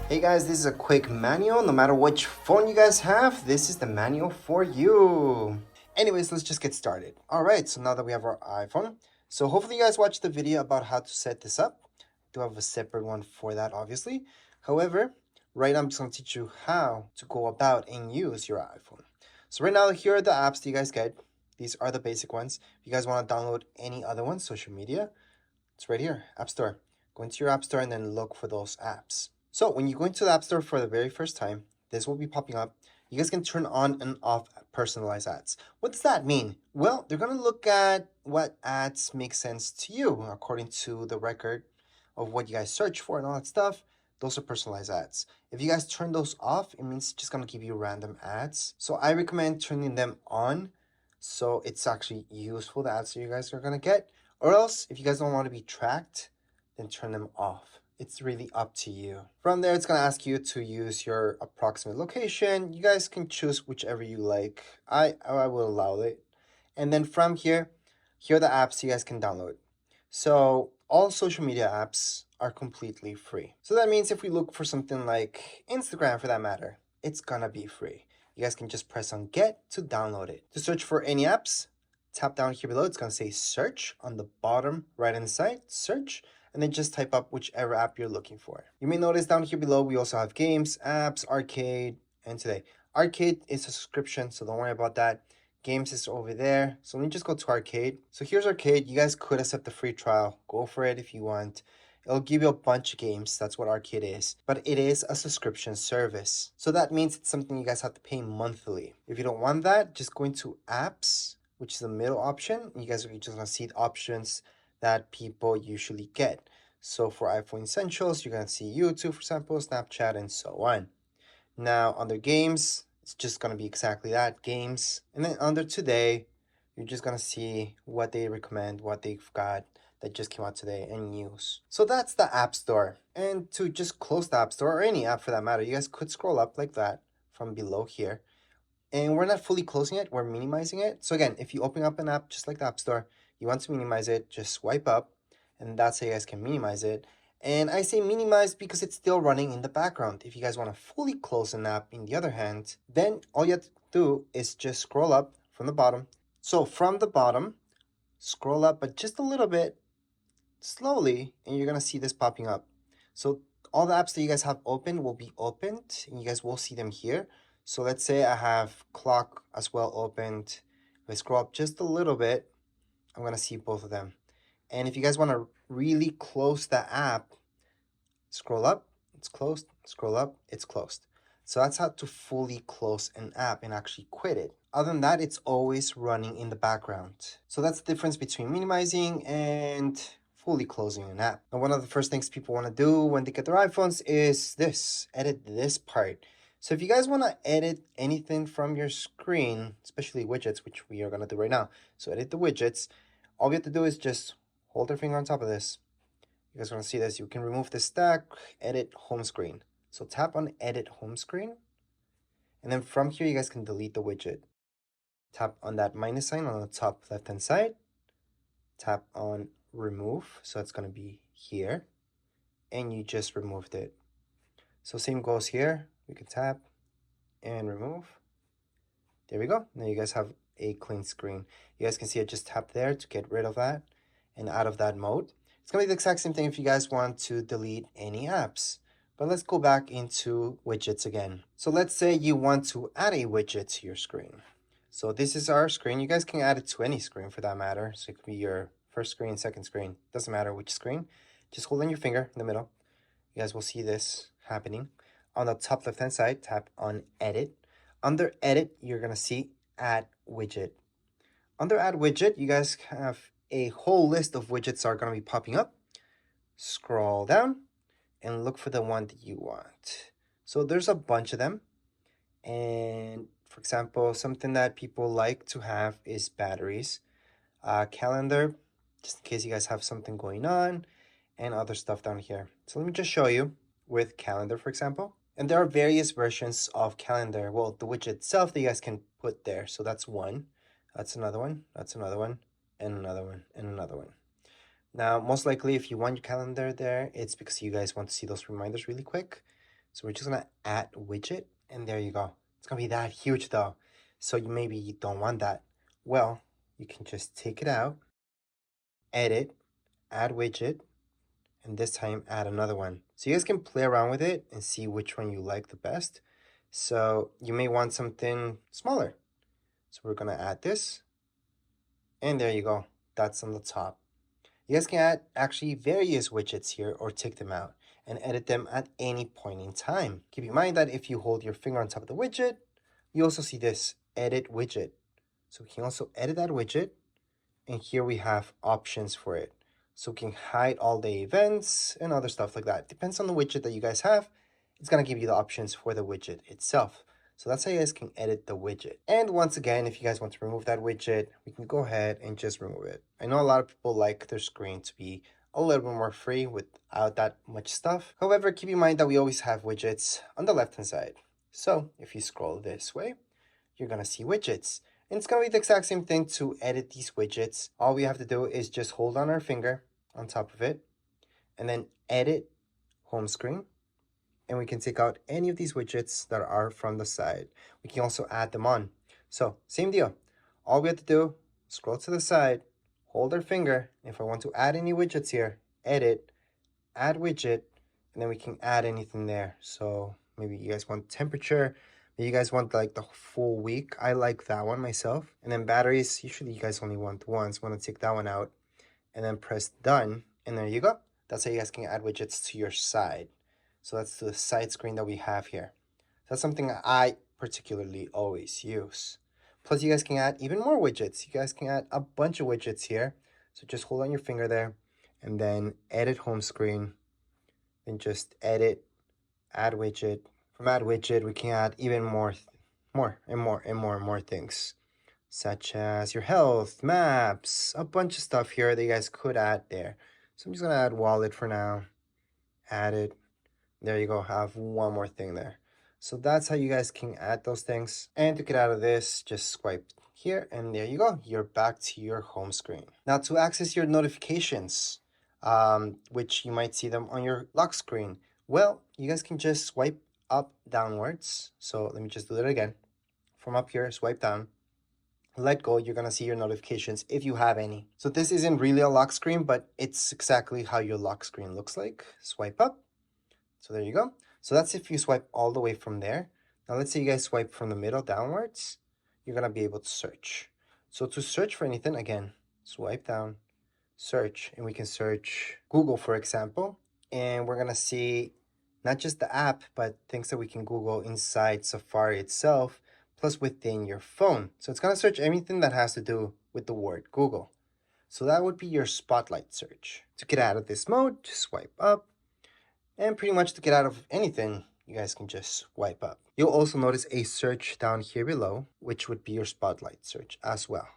Hey guys, this is a quick manual. No matter which phone you guys have, this is the manual for you. Anyways, let's just get started. All right, so now that we have our iPhone, so hopefully you guys watched the video about how to set this up. I do have a separate one for that, obviously. However, right now I'm just going to teach you how to go about and use your iPhone. So right now, here are the apps that you guys get. These are the basic ones. If you guys want to download any other ones, social media, it's right here, App Store. Go into your App Store and then look for those apps. So when you go into the App Store for the very first time, this will be popping up. You guys can turn on and off personalized ads. What does that mean? Well, they're going to look at what ads make sense to you according to the record of what you guys search for and all that stuff. Those are personalized ads. If you guys turn those off, it means it's just going to give you random ads. So I recommend turning them on so it's actually useful, the ads that you guys are going to get. Or else, if you guys don't want to be tracked, then turn them off. It's really up to you. From there, it's going to ask you to use your approximate location. You guys can choose whichever you like. I will allow it. And then from here are the apps you guys can download. So all social media apps are completely free. So that means if we look for something like Instagram for that matter, it's gonna be free. You guys can just press on get to download it. To search for any apps, tap down here below. It's going to say search on the bottom right hand side, search, and then just type up whichever app you're looking for. You may notice down here below, we also have games, apps, arcade, and today. Arcade is a subscription, so don't worry about that. Games is over there. So let me just go to arcade. So here's arcade. You guys could accept the free trial. Go for it if you want. It'll give you a bunch of games. That's what arcade is. But it is a subscription service. So that means it's something you guys have to pay monthly. If you don't want that, just go into apps, which is the middle option. You guys are just gonna see the options that people usually get. So for iPhone Essentials, you're gonna see YouTube, for example, Snapchat, and so on. Now under games, it's just gonna be exactly that, games. And then under today, you're just gonna see what they recommend, what they've got that just came out today, and news. So that's the App Store. And to just close the App Store, or any app for that matter, you guys could scroll up like that from below here. And we're not fully closing it, we're minimizing it. So again, if you open up an app just like the App Store, you want to minimize it, just swipe up, and that's how you guys can minimize it. And I say minimize because it's still running in the background. If you guys want to fully close an app, in the other hand, then all you have to do is just scroll up from the bottom. So from the bottom, scroll up, but just a little bit, slowly, and you're going to see this popping up. So all the apps that you guys have open will be opened, and you guys will see them here. So let's say I have clock as well opened. If I scroll up just a little bit, I'm going to see both of them. And if you guys want to really close the app, scroll up, it's closed, scroll up, it's closed. So that's how to fully close an app and actually quit it. Other than that, it's always running in the background. So that's the difference between minimizing and fully closing an app. Now, one of the first things people want to do when they get their iPhones is this, edit this part. So if you guys want to edit anything from your screen, especially widgets, which we are going to do right now, so edit the widgets, all we have to do is just hold our finger on top of this. You guys want to see this, you can remove the stack, edit home screen. So tap on edit home screen, and then from here you guys can delete the widget. Tap on that minus sign on the top left hand side, tap on remove, so it's going to be here, and you just removed it. So same goes here, we can tap and remove. There we go. Now you guys have a clean screen. You guys can see I just tap there to get rid of that and out of that mode. It's going to be the exact same thing if you guys want to delete any apps. But let's go back into widgets again. So let's say you want to add a widget to your screen. So this is our screen. You guys can add it to any screen for that matter. So it could be your first screen, second screen. Doesn't matter which screen. Just hold on your finger in the middle. You guys will see this happening. On the top left-hand side, tap on edit. Under edit, you're going to see add widget. Under add widget, you guys have a whole list of widgets are going to be popping up. Scroll down and look for the one that you want. So there's a bunch of them. And for example, something that people like to have is batteries, calendar, just in case you guys have something going on, and other stuff down here. So let me just show you with calendar, for example. And there are various versions of calendar. Well, the widget itself that you guys can put there. So that's one, that's another one, that's another one, and another one, and another one. Now, most likely, if you want your calendar there, it's because you guys want to see those reminders really quick. So we're just gonna add widget, and there you go. It's gonna be that huge though. So maybe you don't want that. Well, you can just take it out, edit, add widget, and this time add another one. So you guys can play around with it and see which one you like the best. So you may want something smaller. So we're gonna add this, and there you go. That's on the top. You guys can add actually various widgets here or take them out and edit them at any point in time. Keep in mind that if you hold your finger on top of the widget, you also see this edit widget. So we can also edit that widget, and here we have options for it. So we can hide all the events and other stuff like that. Depends on the widget that you guys have. It's gonna give you the options for the widget itself. So that's how you guys can edit the widget. And once again, if you guys want to remove that widget, we can go ahead and just remove it. I know a lot of people like their screen to be a little bit more free without that much stuff. However, keep in mind that we always have widgets on the left hand side. So if you scroll this way, you're gonna see widgets. And it's gonna be the exact same thing to edit these widgets. All we have to do is just hold on our finger on top of it and then edit home screen. And we can take out any of these widgets that are from the side. We can also add them on. So same deal. All we have to do, scroll to the side, hold our finger. If I want to add any widgets here, edit, add widget, and then we can add anything there. So maybe you guys want temperature, maybe you guys want like the full week. I like that one myself. And then batteries, usually you guys only want one. So I'm gonna take that one out and then press done. And there you go. That's how you guys can add widgets to your side. So that's the side screen that we have here. That's something I particularly always use. Plus you guys can add even more widgets. You guys can add a bunch of widgets here. So just hold on your finger there and then edit home screen. Then just edit, add widget. From add widget, we can add even more things, such as your health, maps, a bunch of stuff here that you guys could add there. So I'm just gonna add wallet for now, add it. There you go, have one more thing there. So that's how you guys can add those things. And to get out of this, just swipe here and there you go. You're back to your home screen. Now to access your notifications, which you might see them on your lock screen. Well, you guys can just swipe up downwards. So let me just do that again. From up here, swipe down, let go, you're gonna see your notifications if you have any. So this isn't really a lock screen, but it's exactly how your lock screen looks like. Swipe up. So there you go. So that's if you swipe all the way from there. Now let's say you guys swipe from the middle downwards, you're gonna be able to search. So to search for anything, again, swipe down, search, and we can search Google, for example, and we're gonna see not just the app, but things that we can Google inside Safari itself, plus within your phone. So it's gonna search anything that has to do with the word Google. So that would be your spotlight search. To get out of this mode, just swipe up. And pretty much to get out of anything, you guys can just swipe up. You'll also notice a search down here below, which would be your spotlight search as well.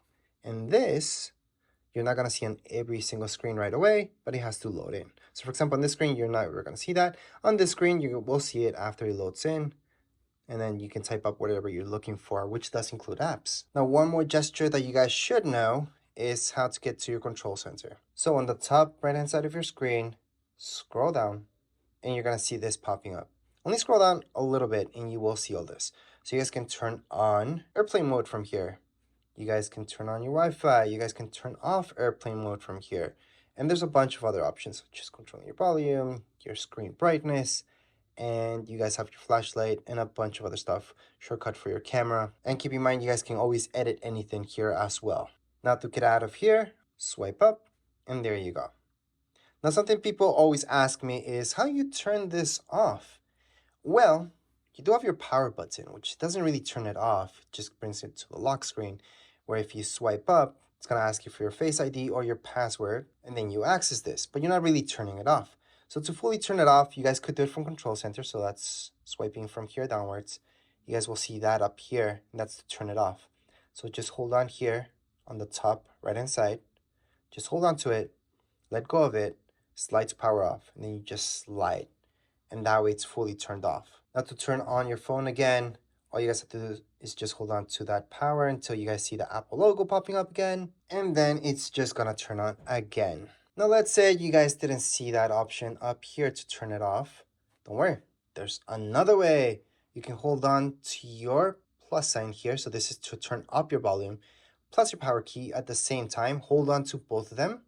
And this, you're not gonna see on every single screen right away, but it has to load in. So for example, on this screen, you're not ever gonna see that. On this screen, you will see it after it loads in. And then you can type up whatever you're looking for, which does include apps. Now, one more gesture that you guys should know is how to get to your control center. So on the top right-hand side of your screen, scroll down, and you're gonna see this popping up. Only scroll down a little bit and you will see all this. So you guys can turn on airplane mode from here. You guys can turn on your Wi-Fi. You guys can turn off airplane mode from here. And there's a bunch of other options, such as controlling your volume, your screen brightness, and you guys have your flashlight and a bunch of other stuff, shortcut for your camera. And keep in mind, you guys can always edit anything here as well. Now to get out of here, swipe up, and there you go. Now, something people always ask me is how you turn this off. Well, you do have your power button, which doesn't really turn it off. It just brings it to the lock screen, where if you swipe up, it's gonna ask you for your Face ID or your password, and then you access this, but you're not really turning it off. So to fully turn it off, you guys could do it from Control Center, so that's swiping from here downwards. You guys will see that up here, and that's to turn it off. So just hold on here on the top right-hand side. Just hold on to it, let go of it, slide to power off, and then you just slide, and that way it's fully turned off. Now to turn on your phone again, all you guys have to do is just hold on to that power until you guys see the Apple logo popping up again, and then it's just gonna turn on again. Now let's say you guys didn't see that option up here to turn it off. Don't worry, there's another way. You can hold on to your plus sign here. So this is to turn up your volume, plus your power key at the same time. Hold on to both of them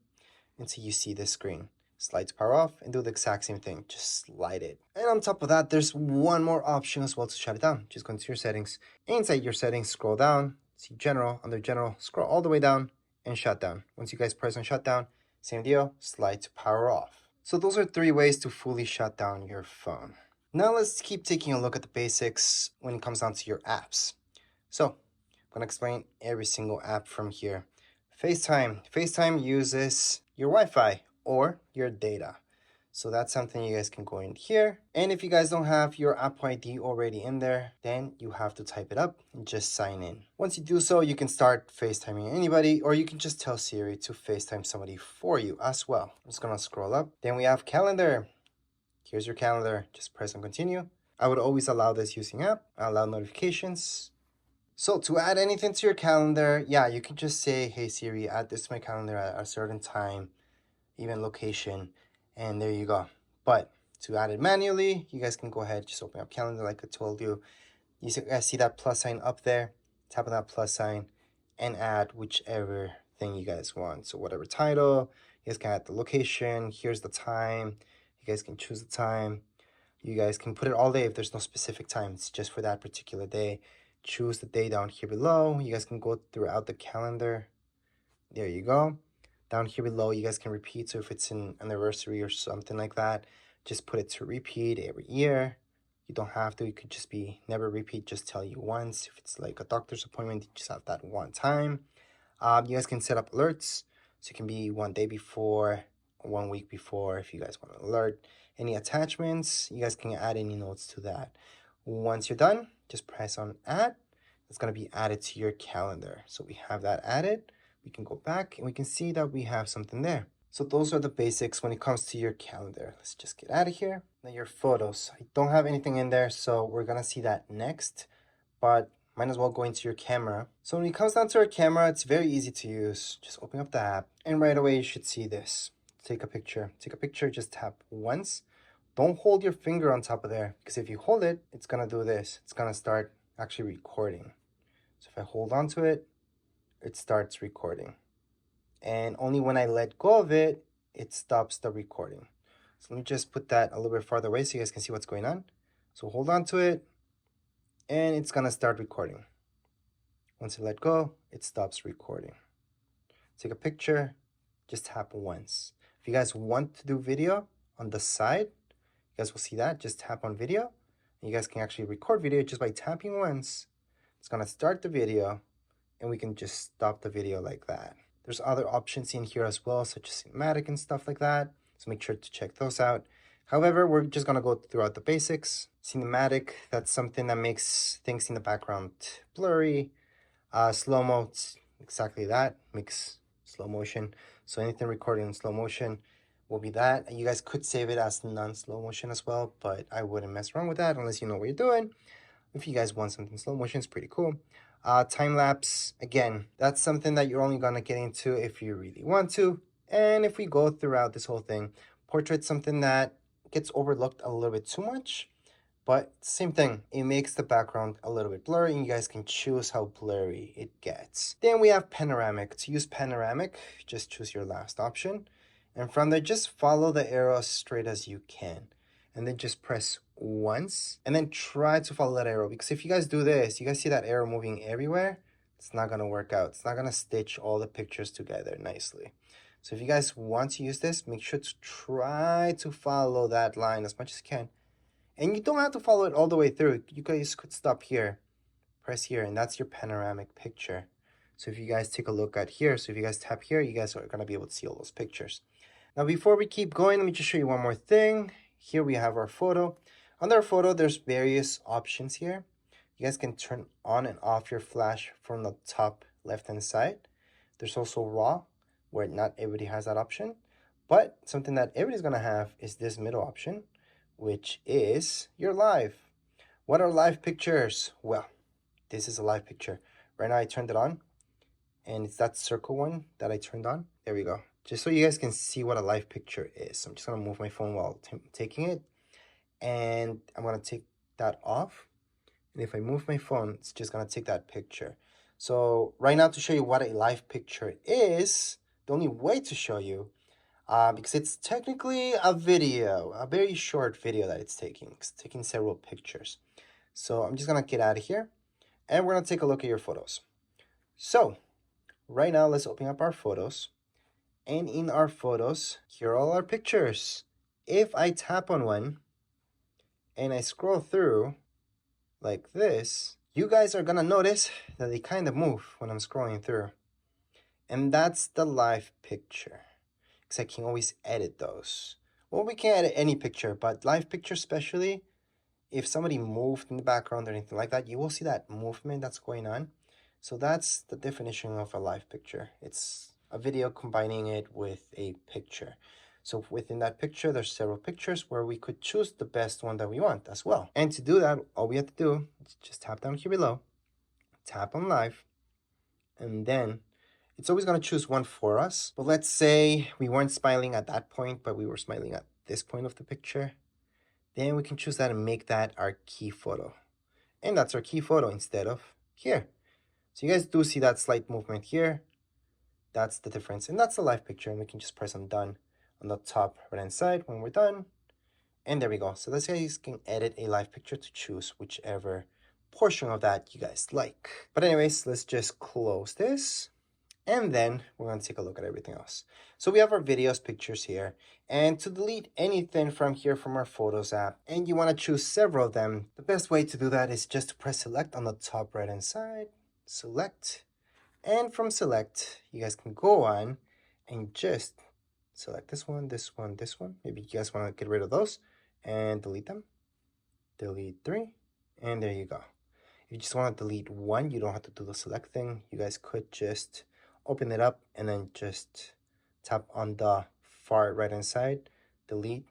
until you see this screen. Slide to power off and do the exact same thing. Just slide it. And on top of that, there's one more option as well to shut it down. Just go into your settings. Inside your settings, scroll down, see general. Under general, scroll all the way down and shut down. Once you guys press on shutdown, same deal, slide to power off. So those are 3 ways to fully shut down your phone. Now let's keep taking a look at the basics when it comes down to your apps. So I'm gonna explain every single app from here. FaceTime. FaceTime uses your Wi-Fi or your data. So that's something you guys can go in here. And if you guys don't have your Apple ID already in there, then you have to type it up and just sign in. Once you do so, you can start FaceTiming anybody, or you can just tell Siri to FaceTime somebody for you as well. I'm just gonna scroll up. Then we have calendar. Here's your calendar. Just press on continue. I would always allow this using app. Allow notifications. So to add anything to your calendar, yeah, you can just say, hey Siri, add this to my calendar at a certain time, even location, and there you go. But to add it manually, you guys can go ahead, just open up calendar like I told you. You guys see that plus sign up there, tap on that plus sign and add whichever thing you guys want. So whatever title, you guys can add the location, here's the time, you guys can choose the time. You guys can put it all day if there's no specific time, it's just for that particular day. Choose the day down here below. You guys can go throughout the calendar. There you go. Down here below, you guys can repeat. So if it's an anniversary or something like that, just put it to repeat every year. You don't have to. It could just be never repeat, just tell you once. If it's like a doctor's appointment, you just have that one time. You guys can set up alerts. So it can be 1 day before, 1 week before, if you guys want to alert. Any attachments, you guys can add any notes to that. Once you're done, just press on add. It's going to be added to your calendar. So we have that added. We can go back and we can see that we have something there. So those are the basics when it comes to your calendar. Let's just get out of here. Now your photos. I don't have anything in there, so we're going to see that next. But might as well go into your camera. So when it comes down to our camera, it's very easy to use. Just open up the app and right away you should see this. Take a picture. Take a picture, just tap once. Don't hold your finger on top of there, because if you hold it, it's gonna do this. It's gonna start actually recording. So if I hold on to it, it starts recording. And only when I let go of it, it stops the recording. So let me just put that a little bit farther away so you guys can see what's going on. So hold on to it, and it's gonna start recording. Once I let go, it stops recording. Take a picture, just tap once. If you guys want to do video on the side, you guys will see that. Just tap on video. And you guys can actually record video just by tapping once. It's gonna start the video and we can just stop the video like that. There's other options in here as well, such as cinematic and stuff like that. So make sure to check those out. However, we're just gonna go throughout the basics. Cinematic, that's something that makes things in the background blurry. Slow-mo, exactly that, makes slow motion. So anything recorded in slow motion will be that. And you guys could save it as non-slow motion as well, but I wouldn't mess around with that unless you know what you're doing. If you guys want something slow motion, it's pretty cool. Time lapse, again, that's something that you're only gonna get into if you really want to. And if we go throughout this whole thing, portrait's something that gets overlooked a little bit too much, but same thing, it makes the background a little bit blurry and you guys can choose how blurry it gets. Then we have panoramic. To use panoramic, just choose your last option. And from there, just follow the arrow as straight as you can. And then just press once and then try to follow that arrow, because if you guys do this, you guys see that arrow moving everywhere, it's not gonna work out. It's not gonna stitch all the pictures together nicely. So if you guys want to use this, make sure to try to follow that line as much as you can. And you don't have to follow it all the way through. You guys could stop here, press here, and that's your panoramic picture. So if you guys take a look at here, so if you guys tap here, you guys are gonna be able to see all those pictures. Now, before we keep going, let me just show you one more thing. Here we have our photo. Under our photo, there's various options here. You guys can turn on and off your flash from the top left-hand side. There's also RAW, where not everybody has that option. But something that everybody's gonna have is this middle option, which is your live. What are live pictures? Well, this is a live picture. Right now I turned it on, and it's that circle one that I turned on. There we go. Just so you guys can see what a live picture is. I'm just gonna move my phone while taking it. and I'm gonna take that off. And if I move my phone, it's just gonna take that picture. So right now, to show you what a live picture is, the only way to show you, because it's technically a video, a very short video that it's taking. It's taking several pictures. So I'm just gonna get out of here, and we're gonna take a look at your photos. So right now, let's open up our photos. And in our photos, here are all our pictures. If I tap on one and I scroll through like this, you guys are gonna notice that they kind of move when I'm scrolling through. And that's the live picture, because I can always edit those. Well, we can edit any picture, but live picture especially, if somebody moved in the background or anything like that, you will see that movement that's going on. So that's the definition of a live picture. It's a video combining it with a picture. So within that picture, there's several pictures where we could choose the best one that we want as well. And to do that, all we have to do is just tap down here below, tap on live, and then it's always going to choose one for us. But let's say we weren't smiling at that point, but we were smiling at this point of the picture. Then we can choose that and make that our key photo. And that's our key photo instead of here. So you guys do see that slight movement here. That's the difference. And that's the live picture. And we can just press on done on the top right hand side when we're done. And there we go. So let's say you can edit a live picture to choose whichever portion of that you guys like. But anyways, let's just close this. And then we're going to take a look at everything else. So we have our videos, pictures here. And to delete anything from here from our Photos app, and you want to choose several of them, the best way to do that is just to press select on the top right hand side. Select. And from select, you guys can go on and just select this one, this one, this one. Maybe you guys want to get rid of those and delete them. Delete 3. And there you go. If you just want to delete one, you don't have to do the select thing. You guys could just open it up and then just tap on the far right hand side, delete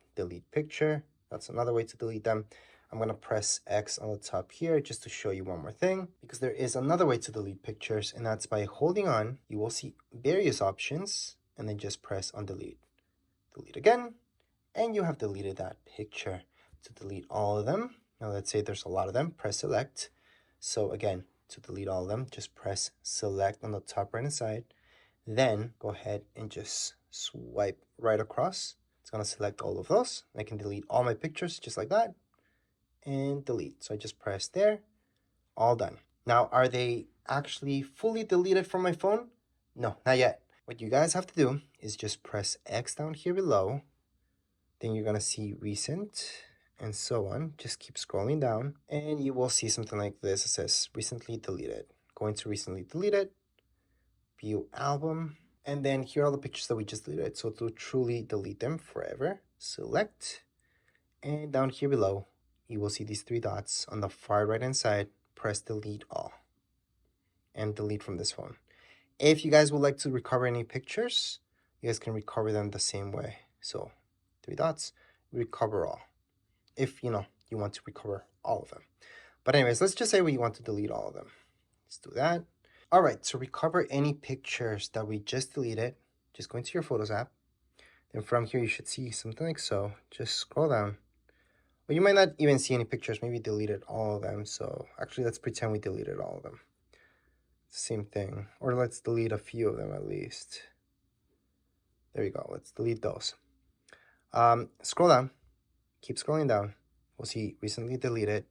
picture. That's another way to delete them. I'm going to press X on the top here just to show you one more thing, because there is another way to delete pictures, and that's by holding on. You will see various options and then just press on delete. Delete again, and you have deleted that picture. To delete all of them, now let's say there's a lot of them, press select. So again, to delete all of them, just press select on the top right hand side. Then go ahead and just swipe right across. It's going to select all of those. I can delete all my pictures just like that. And delete. So I just press there. All done. Now, are they actually fully deleted from my phone? No, not yet. What you guys have to do is just press X down here below. Then you're going to see recent and so on. Just keep scrolling down and you will see something like this. It says recently deleted. Going to recently deleted, view album, and then here are the pictures that we just deleted. So to truly delete them forever, select, and down here below, you will see these 3 dots on the far right hand side. Press delete all and delete from this phone. If you guys would like to recover any pictures, you guys can recover them the same way. So 3 dots, recover all. If you want to recover all of them. But anyways, let's just say we want to delete all of them. Let's do that. All right, so recover any pictures that we just deleted. Just go into your Photos app. Then from here, you should see something like so. Just scroll down. Well, you might not even see any pictures. Maybe deleted all of them. So actually, let's pretend we deleted all of them. Same thing. Or let's delete a few of them at least. There you go. Let's delete those. Scroll down. Keep scrolling down. We'll see recently deleted.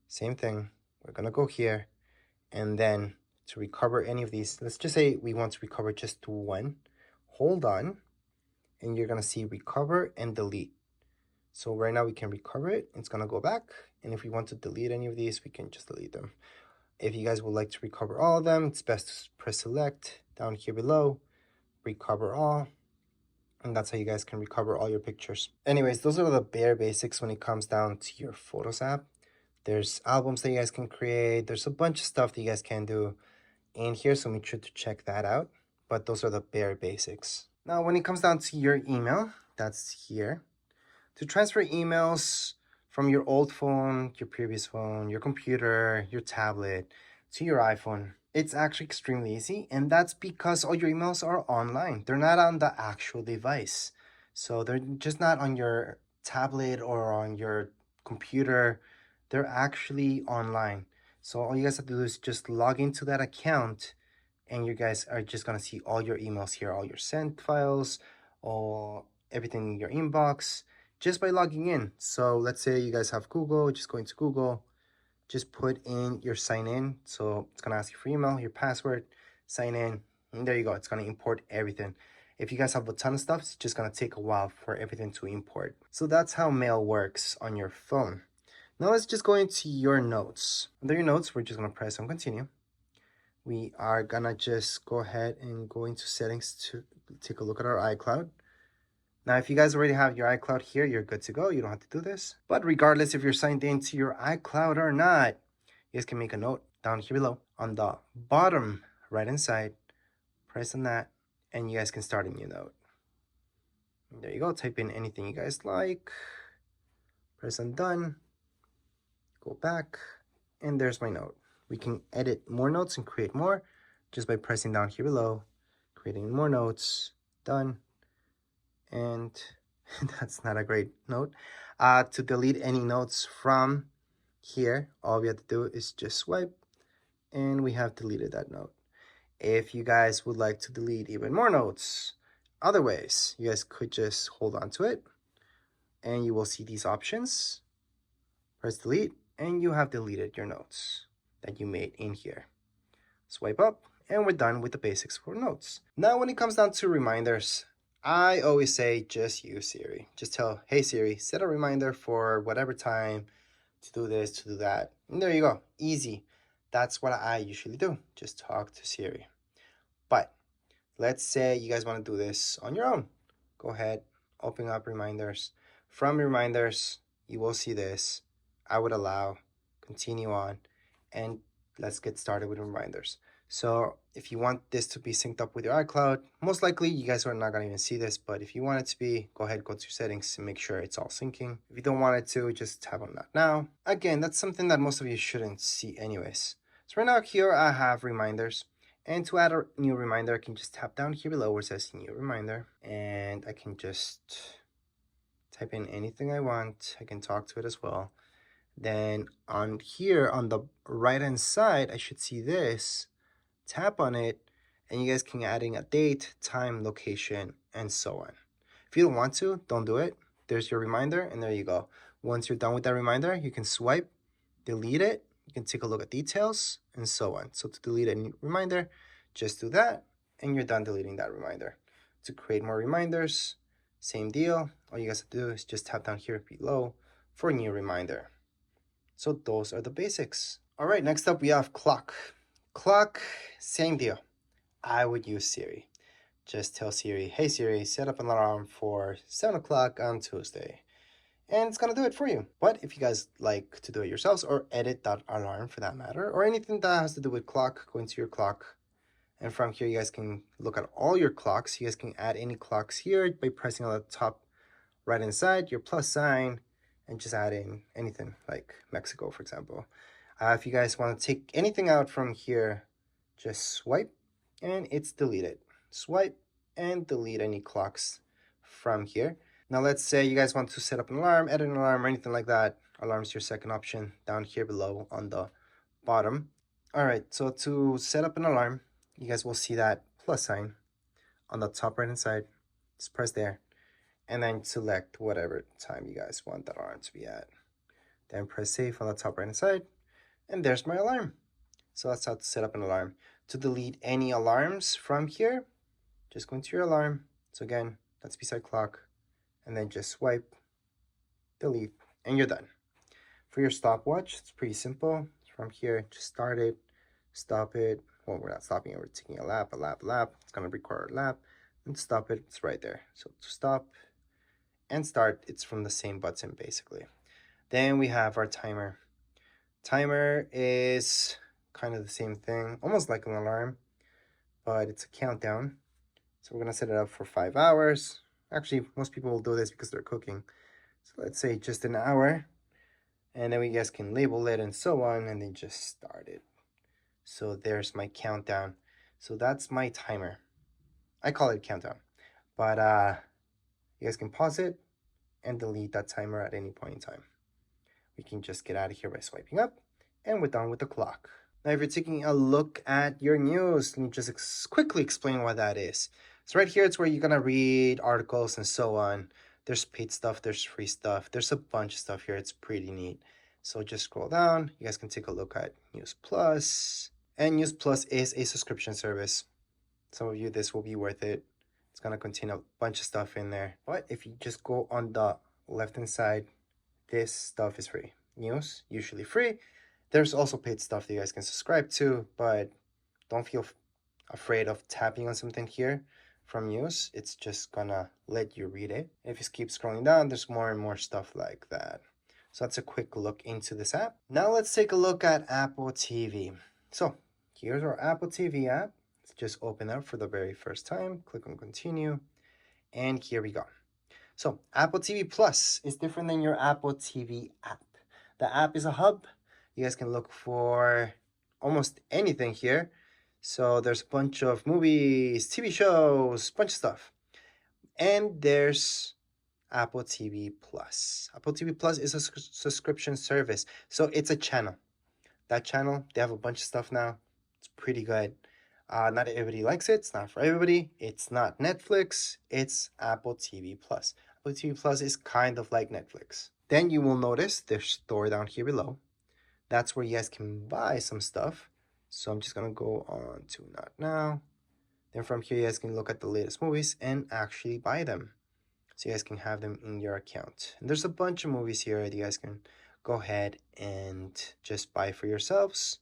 Same thing. We're going to go here. And then to recover any of these, let's just say we want to recover just one. Hold on. And you're going to see recover and delete. So right now we can recover it. It's going to go back. And if we want to delete any of these, we can just delete them. If you guys would like to recover all of them, it's best to press select down here below. Recover all. And that's how you guys can recover all your pictures. Anyways, those are the bare basics when it comes down to your Photos app. There's albums that you guys can create. There's a bunch of stuff that you guys can do in here, so make sure to check that out. But those are the bare basics. Now, when it comes down to your email, that's here. To transfer emails from your old phone, your previous phone, your computer, your tablet, to your iPhone, it's actually extremely easy, and that's because all your emails are online. They're not on the actual device. So they're just not on your tablet or on your computer, they're actually online. So all you guys have to do is just log into that account, and you guys are just gonna see all your emails here, all your sent files, all everything in your inbox, just by logging in. So let's say you guys have Google, just go into Google, just put in your sign in. So it's gonna ask you for email, your password, sign in, and there you go. It's gonna import everything. If you guys have a ton of stuff, it's just gonna take a while for everything to import. So that's how mail works on your phone. Now let's just go into your notes. Under your notes, we're just gonna press on continue. We are gonna just go ahead and go into settings to take a look at our iCloud. Now, if you guys already have your iCloud here, you're good to go. You don't have to do this. But regardless if you're signed into your iCloud or not, you guys can make a note down here below on the bottom right hand side. Press on that, and you guys can start a new note. There you go. Type in anything you guys like. Press on done. Go back, and there's my note. We can edit more notes and create more just by pressing down here below, creating more notes. Done. And that's not a great note. To delete any notes from here, all we have to do is just swipe, and we have deleted that note. If you guys would like to delete even more notes, other ways, you guys could just hold on to it, and you will see these options. Press delete, and you have deleted your notes that you made in here. Swipe up, and we're done with the basics for notes. Now, when it comes down to reminders, I always say just use Siri. Just tell, hey Siri, set a reminder for whatever time to do this, to do that. And there you go, easy. That's what I usually do, just talk to Siri. But let's say you guys want to do this on your own. Go ahead, open up reminders. From reminders, you will see this. I would allow, continue on, and let's get started with reminders. So if you want this to be synced up with your iCloud, most likely you guys are not going to even see this, but if you want it to be, go ahead, go to your settings and make sure it's all syncing. If you don't want it to, just tap on that now. Again, that's something that most of you shouldn't see anyways. So right now here I have reminders, and to add a new reminder, I can just tap down here below where it says new reminder, and I can just type in anything I want. I can talk to it as well. Then on here on the right hand side, I should see this. Tap on it, and you guys can add in a date, time, location, and so on. If you don't want to, don't do it. There's your reminder, and there you go. Once you're done with that reminder, you can swipe, delete it. You can take a look at details, and so on. So to delete any reminder, just do that, and you're done deleting that reminder. To create more reminders, same deal. All you guys have to do is just tap down here below for a new reminder. So those are the basics. All right, next up we have clock. Clock, same deal. I would use Siri. Just tell Siri, hey Siri, set up an alarm for 7 o'clock on Tuesday. And it's gonna do it for you. But if you guys like to do it yourselves or edit that alarm for that matter, or anything that has to do with clock, go into your clock. And from here, you guys can look at all your clocks. You guys can add any clocks here by pressing on the top right hand side, your plus sign, and just add in anything like Mexico, for example. If you guys want to take anything out from here, just swipe and it's deleted. Swipe and delete any clocks from here. Now let's say you guys want to set up an alarm, edit an alarm, or anything like that. Alarm is your second option down here below on the bottom. All right, so to set up an alarm, you guys will see that plus sign on the top right hand side. Just press there and then select whatever time you guys want that alarm to be at. Then press save on the top right hand side. And there's my alarm. So that's how to set up an alarm. To delete any alarms from here, just go into your alarm. So again, that's beside clock. And then just swipe, delete, and you're done. For your stopwatch, it's pretty simple. From here, just start it, stop it. Well, we're not stopping it, we're taking a lap. It's gonna record a lap. And stop it, it's right there. So to stop and start, it's from the same button basically. Then we have our timer. Timer is kind of the same thing, almost like an alarm, but it's a countdown. So we're gonna set it up for 5 hours. Actually, most people will do this because they're cooking. So let's say just an hour, and then we guys can label it and so on, and then just start it. So there's my countdown. So that's my timer. I call it countdown, but you guys can pause it and delete that timer at any point in time. we can just get out of here by swiping up, and we're done with the clock. Now, if you're taking a look at your news, let me just quickly explain what that is. So right here, it's where you're gonna read articles and so on. There's paid stuff, there's free stuff, there's a bunch of stuff here. It's pretty neat. So just scroll down. You guys can take a look at News Plus. And News Plus is a subscription service. Some of you, this will be worth it. It's gonna contain a bunch of stuff in there. But if you just go on the left-hand side, this stuff is free. News, usually free. There's also paid stuff that you guys can subscribe to, but don't feel afraid of tapping on something here from news. It's just gonna let you read it. If you keep scrolling down, there's more and more stuff like that. So that's a quick look into this app. Now let's take a look at Apple TV. So here's our Apple TV app. Let's just open up for the very first time. Click on continue. And here we go. So Apple TV Plus is different than your Apple TV app. The app is a hub. You guys can look for almost anything here. So there's a bunch of movies, TV shows, bunch of stuff. And there's Apple TV Plus. Apple TV Plus is a subscription service. So it's a channel. That channel, they have a bunch of stuff now. It's pretty good. Not everybody likes it. It's not for everybody. It's not Netflix. It's Apple TV Plus. Apple TV Plus is kind of like Netflix. Then you will notice there's store down here below. That's where you guys can buy some stuff. So I'm just going to go on to Not Now. Then from here, you guys can look at the latest movies and actually buy them. So you guys can have them in your account. And there's a bunch of movies here that you guys can go ahead and just buy for yourselves.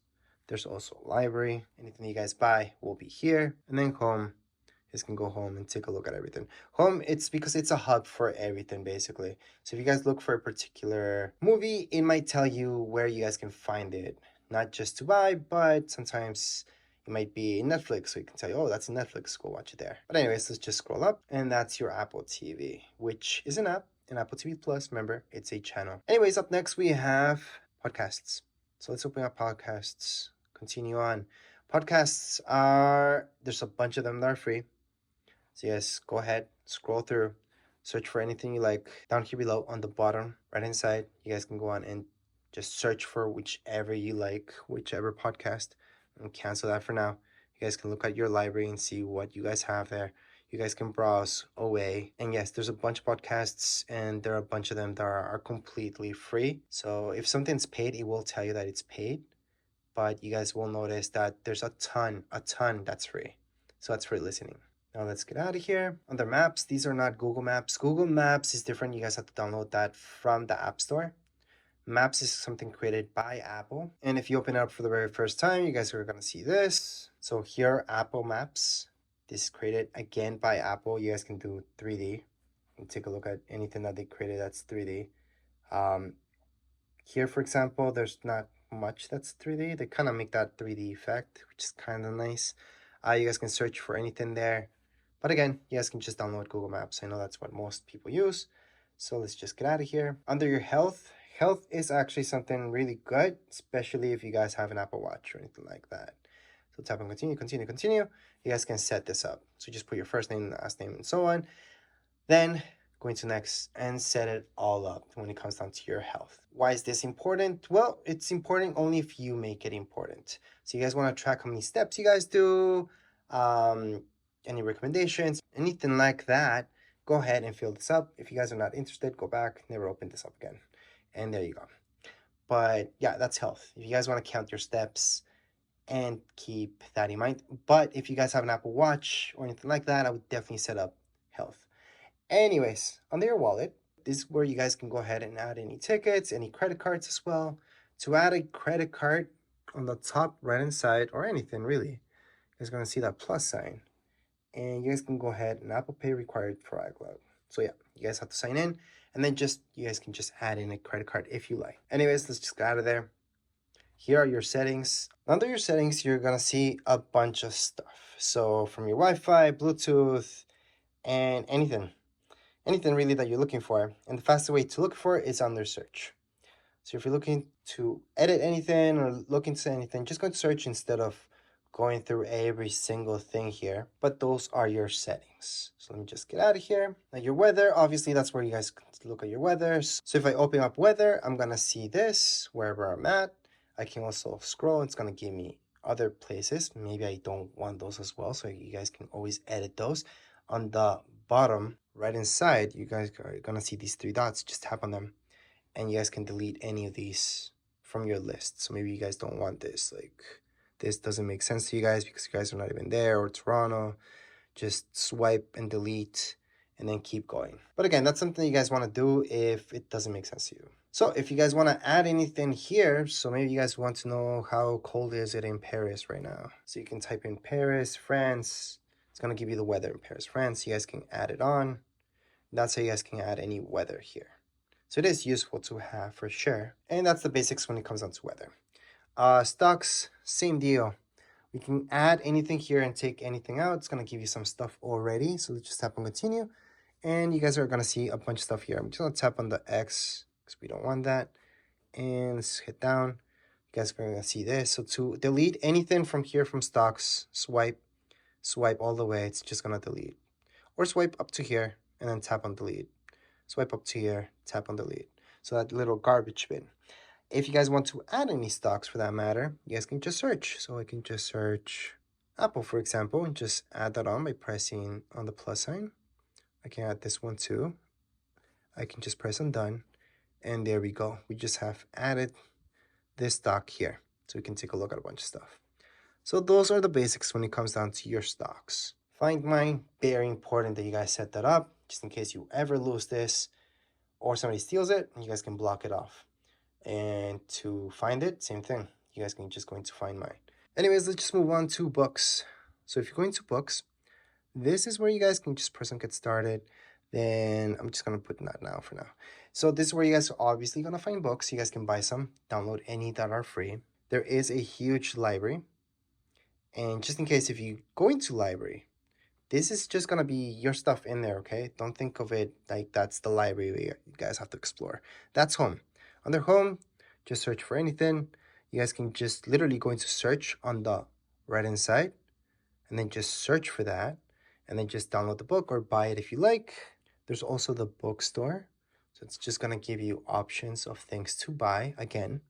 There's also a library. Anything you guys buy will be here. And then home. You guys can go home and take a look at everything. Home, it's because it's a hub for everything, basically. So if you guys look for a particular movie, it might tell you where you guys can find it. Not just to buy, but sometimes it might be in Netflix, so you can tell you, oh, that's in Netflix, go watch it there. But anyways, let's just scroll up, and that's your Apple TV, which is an app, and Apple TV Plus, remember, it's a channel. Anyways, up next we have podcasts. So let's open up podcasts, continue on. Podcasts there's a bunch of them that are free. So yes, go ahead, scroll through, search for anything you like. Down here below on the bottom right-hand side, you guys can go on and just search for whichever you like, whichever podcast, and cancel that for now. You guys can look at your library and see what you guys have there. You guys can browse away. And yes, there's a bunch of podcasts, and there are a bunch of them that are completely free. So if something's paid, it will tell you that it's paid. But you guys will notice that there's a ton that's free. So that's free listening. Now let's get out of here. Under Maps, these are not Google Maps. Google Maps is different. You guys have to download that from the App Store. Maps is something created by Apple. And if you open it up for the very first time, you guys are going to see this. So here, Apple Maps. This is created again by Apple. You guys can do 3D and take a look at anything that they created that's 3D. Here, for example, there's not much that's 3D. They kind of make that 3D effect, which is kind of nice. You guys can search for anything there. But again, you guys can just download Google Maps. I know that's what most people use. So let's just get out of here. Under your health is actually something really good, especially if you guys have an Apple Watch or anything like that. So tap on continue. You guys can set this up. So just put your first name, last name, and so on. Then go into next and set it all up when it comes down to your health. Why is this important? Well, it's important only if you make it important. So you guys want to track how many steps you guys do, any recommendations, anything like that, go ahead and fill this up. If you guys are not interested, go back, never open this up again. And there you go. But yeah, that's health. If you guys want to count your steps and keep that in mind. But if you guys have an Apple Watch or anything like that, I would definitely set up health. Anyways, under your wallet, this is where you guys can go ahead and add any tickets, any credit cards as well. To add a credit card on the top right-hand side, or anything really, you guys are going to see that plus sign. And you guys can go ahead and Apple Pay required for iCloud. So yeah, you guys have to sign in, and then you guys can just add in a credit card if you like. Anyways, let's just get out of there. Here are your settings. Under your settings, you're gonna see a bunch of stuff. So from your Wi-Fi, Bluetooth, and anything really that you're looking for. And the fastest way to look for it is under search. So if you're looking to edit anything or look into anything, just go to search instead of going through every single thing here, but those are your settings. So let me just get out of here. Now your weather, obviously that's where you guys can look at your weather. So if I open up weather, I'm gonna see this wherever I'm at. I can also scroll, it's gonna give me other places. Maybe I don't want those as well, so you guys can always edit those. On the bottom right inside, you guys are gonna see these three dots. Just tap on them and you guys can delete any of these from your list. So maybe you guys don't want this, like this doesn't make sense to you guys because you guys are not even there, or Toronto. Just swipe and delete and then keep going. But again, that's something you guys want to do if it doesn't make sense to you. So if you guys want to add anything here, so maybe you guys want to know how cold is it in Paris right now. So you can type in Paris, France. It's going to give you the weather in Paris, France. You guys can add it on. That's how you guys can add any weather here. So it is useful to have for sure. And that's the basics when it comes down to weather. Stocks, same deal. We can add anything here and take anything out. It's going to give you some stuff already. So let's just tap on continue. And you guys are going to see a bunch of stuff here. I'm just going to tap on the X because we don't want that. And let's hit down. You guys are going to see this. So to delete anything from here from stocks, swipe all the way. It's just going to delete. Or swipe up to here and then tap on delete. Swipe up to here, tap on delete. So that little garbage bin. If you guys want to add any stocks for that matter, you guys can just search. So I can just search Apple, for example, and just add that on by pressing on the plus sign. I can add this one too. I can just press on done. And there we go. We just have added this stock here. So we can take a look at a bunch of stuff. So those are the basics when it comes down to your stocks. Find mine, very important that you guys set that up, just in case you ever lose this or somebody steals it, you guys can block it off. And to find it, same thing. You guys can just go into find mine. Anyways, let's just move on to books. So if you go into books, this is where you guys can just press on get started. Then I'm just going to put that now for now. So this is where you guys are obviously going to find books. You guys can buy some, download any that are free. There is a huge library. And just in case if you go into library, this is just going to be your stuff in there, okay? Don't think of it like that's the library you guys have to explore. That's home. Under home, just search for anything. You guys can just literally go into search on the right hand side and then just search for that and then just download the book or buy it if you like. There's also the bookstore. So it's just going to give you options of things to buy again.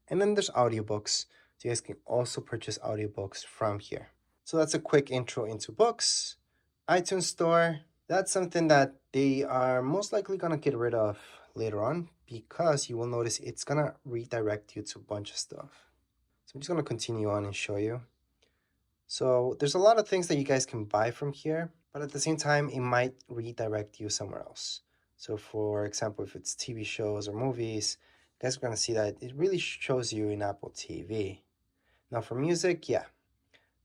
And then there's audiobooks. So you guys can also purchase audiobooks from here. So that's a quick intro into books. iTunes Store, that's something that they are most likely going to get rid of later on because you will notice it's going to redirect you to a bunch of stuff. So I'm just going to continue on and show you. So there's a lot of things that you guys can buy from here, but at the same time, it might redirect you somewhere else. So for example, if it's TV shows or movies, you guys are going to see that it really shows you in Apple TV. Now for music, yeah,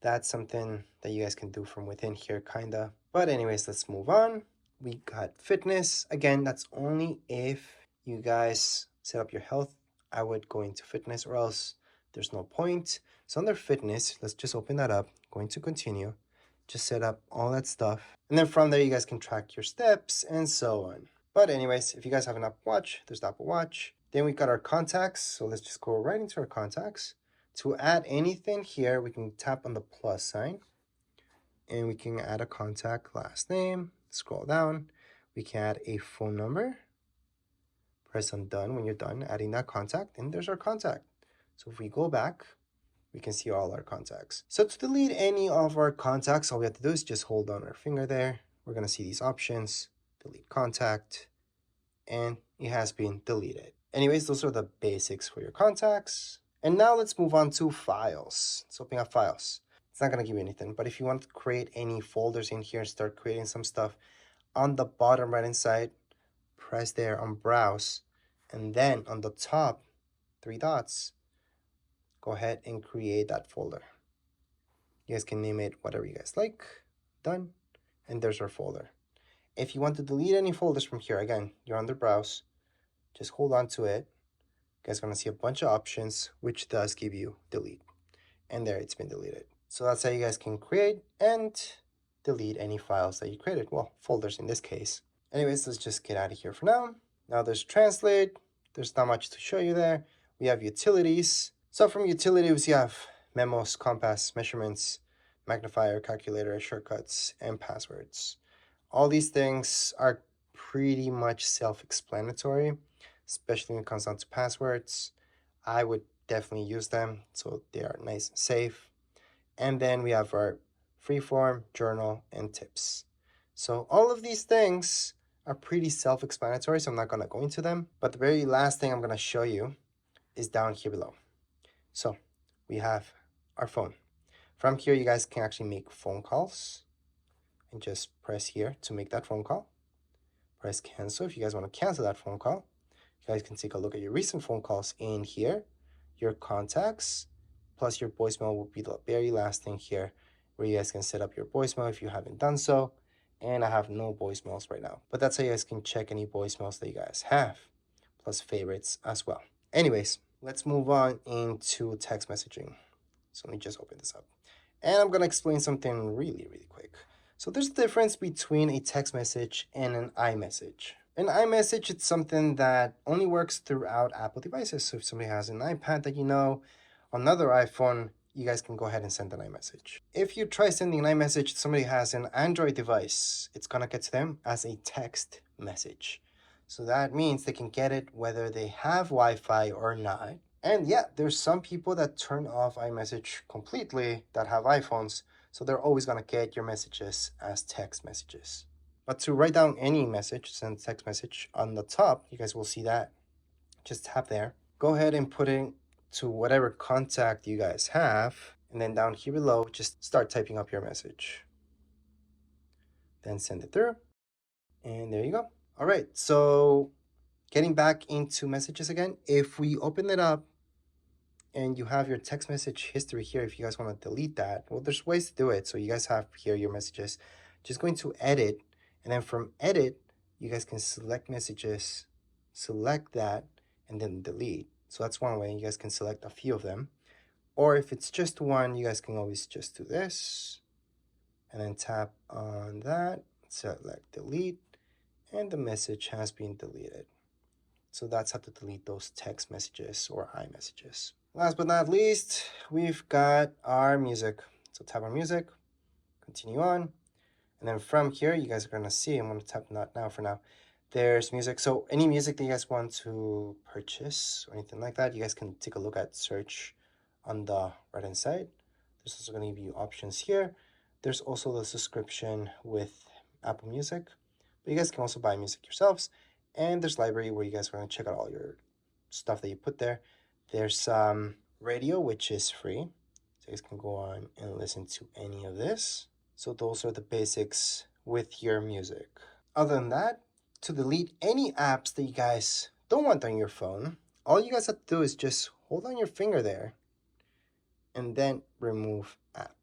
that's something that you guys can do from within here, kinda. But anyways, let's move on. We got fitness. Again, that's only if you guys set up your health. I would go into fitness or else there's no point. So under fitness, let's just open that up. Going to continue. Just set up all that stuff. And then from there, you guys can track your steps and so on. But anyways, if you guys have an Apple Watch, there's the Apple Watch. Then we got our contacts. So let's just go right into our contacts. To add anything here, we can tap on the plus sign and we can add a contact last name, scroll down. We can add a phone number, press on done when you're done adding that contact, and there's our contact. So if we go back, we can see all our contacts. So to delete any of our contacts, all we have to do is just hold on our finger there. We're going to see these options, delete contact, and it has been deleted. Anyways, those are the basics for your contacts. And now let's move on to files. Let's open up files. It's not going to give you anything, but if you want to create any folders in here and start creating some stuff, on the bottom right hand side, press there on browse, and then on the top, 3 dots, go ahead and create that folder. You guys can name it whatever you guys like. Done. And there's our folder. If you want to delete any folders from here, again, you're under browse, just hold on to it. You guys are going to see a bunch of options, which does give you delete. And there, it's been deleted. So that's how you guys can create and delete any files that you created. Well, folders in this case. Anyways, let's just get out of here for now. Now there's translate. There's not much to show you there. We have utilities. So from utilities, you have memos, compass, measurements, magnifier, calculator, shortcuts, and passwords. All these things are pretty much self-explanatory, especially when it comes down to passwords. I would definitely use them, so they are nice and safe. And then we have our freeform, journal, and tips. So all of these things are pretty self-explanatory, so I'm not gonna go into them. But the very last thing I'm gonna show you is down here below. So we have our phone. From here, you guys can actually make phone calls and just press here to make that phone call. Press cancel if you guys want to cancel that phone call. You guys can take a look at your recent phone calls in here, your contacts, plus your voicemail will be the very last thing here where you guys can set up your voicemail if you haven't done so. And I have no voicemails right now, but that's how you guys can check any voicemails that you guys have, plus favorites as well. Anyways, let's move on into text messaging. So let me just open this up. And I'm gonna explain something really quick. So there's a difference between a text message and an iMessage. An iMessage, it's something that only works throughout Apple devices. So if somebody has an iPad that you know, another iPhone, you guys can go ahead and send an iMessage. If you try sending an iMessage to somebody who has an Android device, it's gonna get to them as a text message. So that means they can get it whether they have Wi-Fi or not. And yeah, there's some people that turn off iMessage completely that have iPhones, so they're always gonna get your messages as text messages. But to write down any message, send text message on the top, you guys will see that. Just tap there. Go ahead and put it to whatever contact you guys have, and then down here below, just start typing up your message. Then send it through, and there you go. All right, so getting back into messages again, if we open it up and you have your text message history here, if you guys want to delete that, well, there's ways to do it. So you guys have here your messages. Just going to edit, and then from edit, you guys can select messages, select that, and then delete. So that's one way. You guys can select a few of them. Or if it's just one, you guys can always just do this, and then tap on that, select delete, and the message has been deleted. So that's how to delete those text messages or iMessages. Last but not least, we've got our music. So tap on music, continue on. And then from here, you guys are gonna see, I'm gonna tap not now for now. There's music. So any music that you guys want to purchase or anything like that, you guys can take a look at search on the right hand side. There's also gonna give you options here. There's also the subscription with Apple Music, but you guys can also buy music yourselves. And there's library where you guys are going to check out all your stuff that you put there. There's radio, which is free. So you guys can go on and listen to any of this. So those are the basics with your music. Other than that, to delete any apps that you guys don't want on your phone, all you guys have to do is just hold on your finger there and then remove app.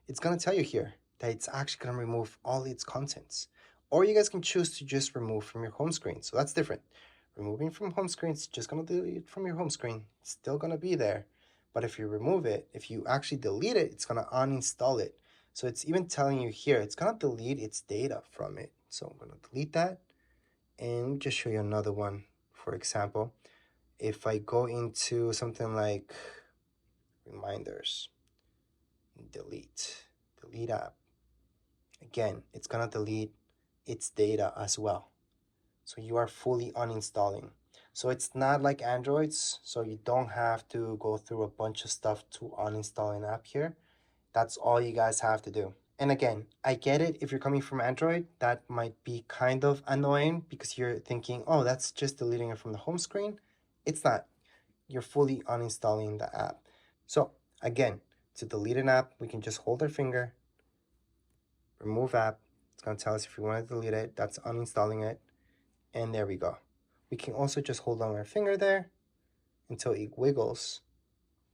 It's going to tell you here that it's actually going to remove all its contents. Or you guys can choose to just remove from your home screen. So that's different. Removing from home screen, it's just going to delete it from your home screen. It's still going to be there. But if you remove it, if you actually delete it, it's going to uninstall it. So it's even telling you here, it's going to delete its data from it. So I'm going to delete that. And just show you another one. For example, if I go into something like reminders, delete app. Again, it's going to delete its data as well. So you are fully uninstalling. So it's not like Androids, so you don't have to go through a bunch of stuff to uninstall an app here. That's all you guys have to do. And again, I get it, if you're coming from Android, that might be kind of annoying because you're thinking, oh, that's just deleting it from the home screen. It's not. You're fully uninstalling the app. So again, to delete an app, we can just hold our finger, remove app. It's going to tell us if we want to delete it. That's uninstalling it. And there we go. We can also just hold on our finger there until it wiggles.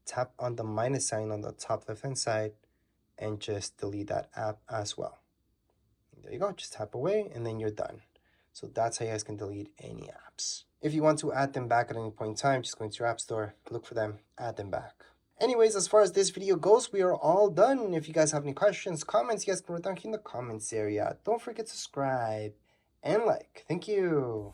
Tap on the minus sign on the top left-hand side and just delete that app as well. And there you go. Just tap away and then you're done. So that's how you guys can delete any apps. If you want to add them back at any point in time, just go into your app store, look for them, add them back. Anyways, as far as this video goes, we are all done. If you guys have any questions, comments, you guys can write down here in the comments area. Don't forget to subscribe and like. Thank you.